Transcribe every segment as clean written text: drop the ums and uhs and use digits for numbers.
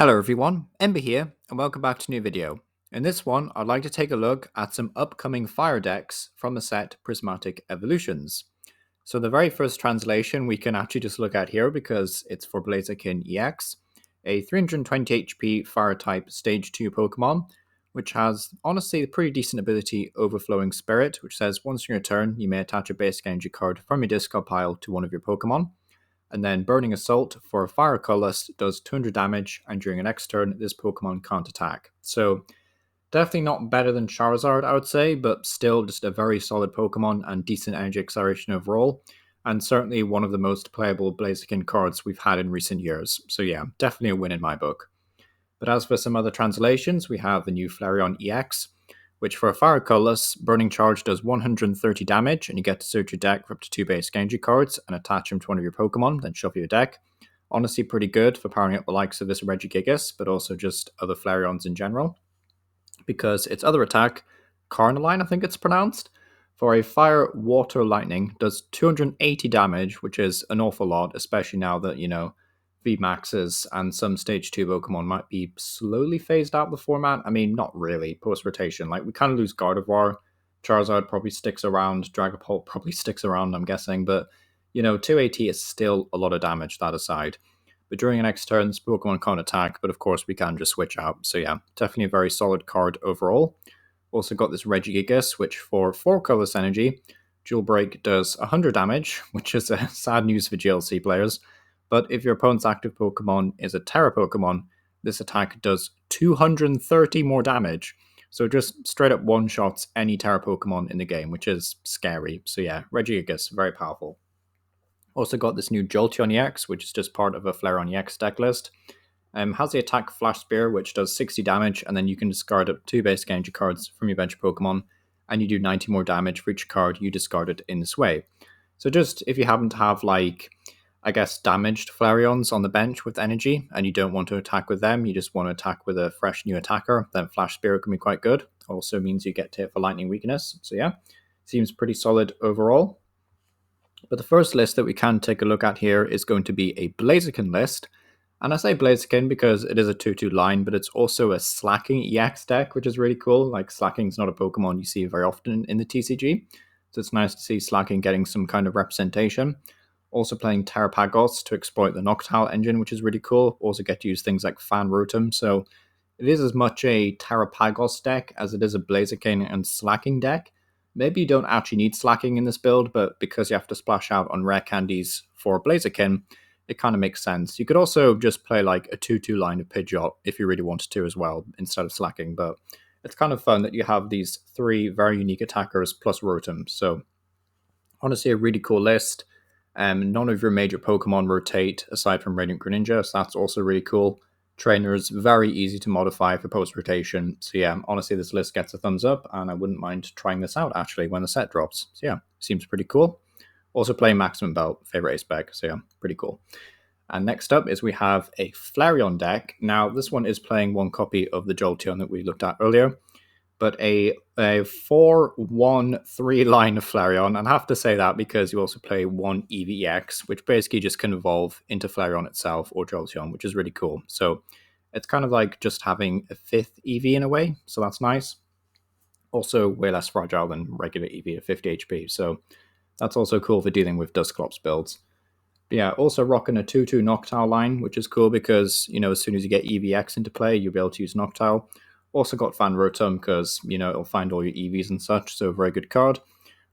Hello everyone, Ember here, and welcome back to a new video. In this one, I'd like to take a look at some upcoming fire decks from the set Prismatic Evolutions. So the very first translation we can actually just look at here because it's for Blaziken EX, a 320 HP fire type stage 2 Pokemon, which has honestly a pretty decent ability Overflowing Spirit, which says once in your turn you may attach a basic energy card from your discard pile to one of your Pokemon. And then Burning Assault for a Fire Colorless does 200 damage, and during your next turn, this Pokemon can't attack. So, definitely not better than Charizard, I would say, but still just a very solid Pokemon and decent energy acceleration overall. And certainly one of the most playable Blaziken cards we've had in recent years. So, yeah, definitely a win in my book. But as for some other translations, we have the new Flareon EX, which for a Fire Colorless, Burning Charge does 130 damage, and you get to search your deck for up to 2 base energy cards and attach them to one of your Pokemon, then shuffle your deck. Honestly, pretty good for powering up the likes of this Regigigas, but also just other Flareons in general. Because its other attack, Carnaline, I think it's pronounced, for a Fire, Water, Lightning, does 280 damage, which is an awful lot, especially now that, VMAXs and some Stage 2 Pokemon might be slowly phased out of the format. I mean, not really, post-rotation. Like, we kind of lose Gardevoir. Charizard probably sticks around. Dragapult probably sticks around, I'm guessing. But, 280 is still a lot of damage, that aside. But during your next turns, Pokemon can't attack, but of course we can just switch out. So yeah, definitely a very solid card overall. Also got this Regigigas, which for 4 colorless energy, Dual Break does 100 damage, which is sad news for GLC players. But if your opponent's active Pokemon is a Terra Pokemon, this attack does 230 more damage. So just straight up one-shots any Terra Pokemon in the game, which is scary. So yeah, Regigigas, very powerful. Also got this new Jolteon EX, which is just part of a Flareon EX deck list. Has the attack Flash Spear, which does 60 damage, and then you can discard up 2 basic energy cards from your bench Pokemon, and you do 90 more damage for each card you discarded in this way. So just if you happen to have damaged Flareons on the bench with energy, and you don't want to attack with them, you just want to attack with a fresh new attacker, then Flash Spear can be quite good. Also means you get to hit for lightning weakness. So yeah, seems pretty solid overall. But the first list that we can take a look at here is going to be a Blaziken list. And I say Blaziken because it is a 2-2 line, but it's also a Slaking EX deck, which is really cool. Like, Slaking's not a Pokemon you see very often in the TCG. So it's nice to see Slaking getting some kind of representation. Also playing Terrapagos to exploit the Noctowl engine, which is really cool. Also get to use things like Fan Rotom. So it is as much a Terrapagos deck as it is a Blaziken and Slaking deck. Maybe you don't actually need Slaking in this build, but because you have to splash out on rare candies for Blaziken, it kind of makes sense. You could also just play like a 2-2 line of Pidgeot if you really wanted to as well, instead of Slaking, but it's kind of fun that you have these 3 very unique attackers plus Rotom. So honestly, a really cool list. None of your major Pokemon rotate aside from Radiant Greninja, so that's also really cool. Trainers, very easy to modify for post-rotation. So yeah, honestly, this list gets a thumbs up, and I wouldn't mind trying this out, actually, when the set drops. So yeah, seems pretty cool. Also playing Maximum Belt, favorite ace spec, so yeah, pretty cool. And next up is we have a Flareon deck. Now, this one is playing one copy of the Jolteon that we looked at earlier, but a 4-1-3 line of Flareon. And I have to say that because you also play one EVEX, which basically just can evolve into Flareon itself or Jolteon, which is really cool. So it's kind of like just having a 5th EV in a way, so that's nice. Also way less fragile than regular EV at 50 HP, so that's also cool for dealing with Dusclops builds. But yeah, also rocking a 2-2 Noctowl line, which is cool because, as soon as you get EVX into play, you'll be able to use Noctowl. Also got Fan Rotom because, it'll find all your EVs and such, so a very good card.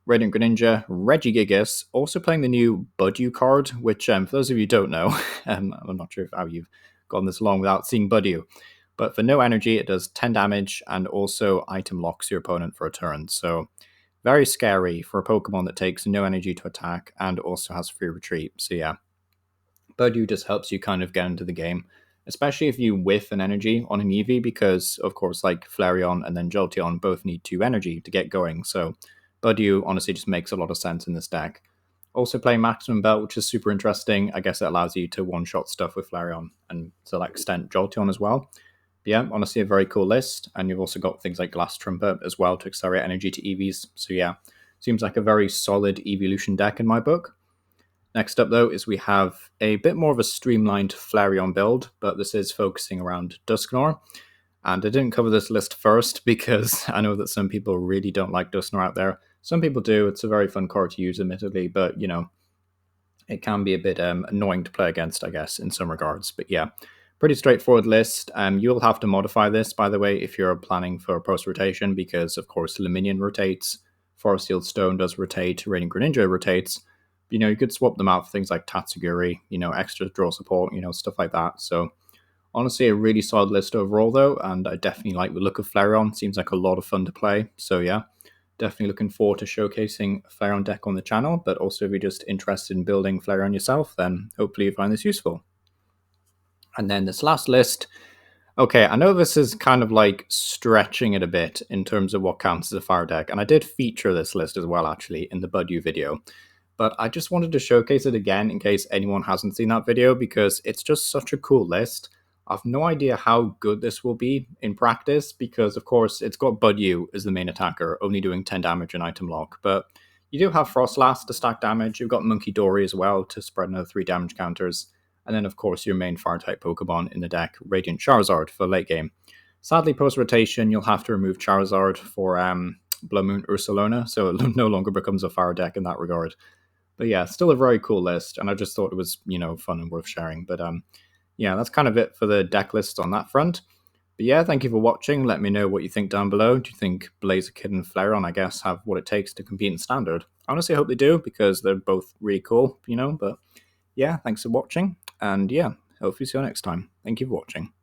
Radiant Greninja, Regigigas, also playing the new Budew card, which, for those of you who don't know, I'm not sure how you've gone this long without seeing Budew, but for no energy, it does 10 damage and also item locks your opponent for a turn, so very scary for a Pokemon that takes no energy to attack and also has free retreat, so yeah. Budew just helps you kind of get into the game, especially if you whiff an energy on an EV, because, of course, like Flareon and then Jolteon both need 2 energy to get going, so Budew honestly just makes a lot of sense in this deck. Also playing Maximum Belt, which is super interesting. I guess it allows you to one-shot stuff with Flareon and to that extent Jolteon as well. But yeah, honestly a very cool list, and you've also got things like Glass Trumpet as well to accelerate energy to EVs, so yeah, seems like a very solid evolution deck in my book. Next up, though, is we have a bit more of a streamlined Flareon build, but this is focusing around Dusknoir. And I didn't cover this list first because I know that some people really don't like Dusknoir out there. Some people do. It's a very fun card to use, admittedly, but, you know, it can be a bit annoying to play against, I guess, in some regards. But yeah, pretty straightforward list. You'll have to modify this, by the way, if you're planning for post rotation, because of course Luminion rotates, Forest Sealed Stone does rotate, Radiant Greninja rotates. You know, you could swap them out for things like Tatsugiri, you know, extra draw support, you know, stuff like that. So honestly, a really solid list overall, though, and I definitely like the look of Flareon. Seems like a lot of fun to play. So yeah, definitely looking forward to showcasing Flareon deck on the channel, but also if you're just interested in building Flareon yourself, then hopefully you find this useful. And then this last list, okay, I know this is kind of like stretching it a bit in terms of what counts as a fire deck, and I did feature this list as well, actually, in the Budew video, but I just wanted to showcase it again in case anyone hasn't seen that video, because it's just such a cool list. I've no idea how good this will be in practice, because of course it's got Budew as the main attacker, only doing 10 damage in item lock, but you do have Frostlass to stack damage, you've got Monkey Dory as well to spread another 3 damage counters, and then of course your main fire-type Pokemon in the deck, Radiant Charizard for late game. Sadly, post-rotation, you'll have to remove Charizard for Blood Moon Ursaluna, so it no longer becomes a fire deck in that regard. But yeah, still a very cool list, and I just thought it was, you know, fun and worth sharing. But yeah, that's kind of it for the deck list on that front. But yeah, thank you for watching. Let me know what you think down below. Do you think Blaziken and Flareon, I guess, have what it takes to compete in Standard? Honestly, I hope they do, because they're both really cool, you know. But yeah, thanks for watching, and yeah, hopefully see you next time. Thank you for watching.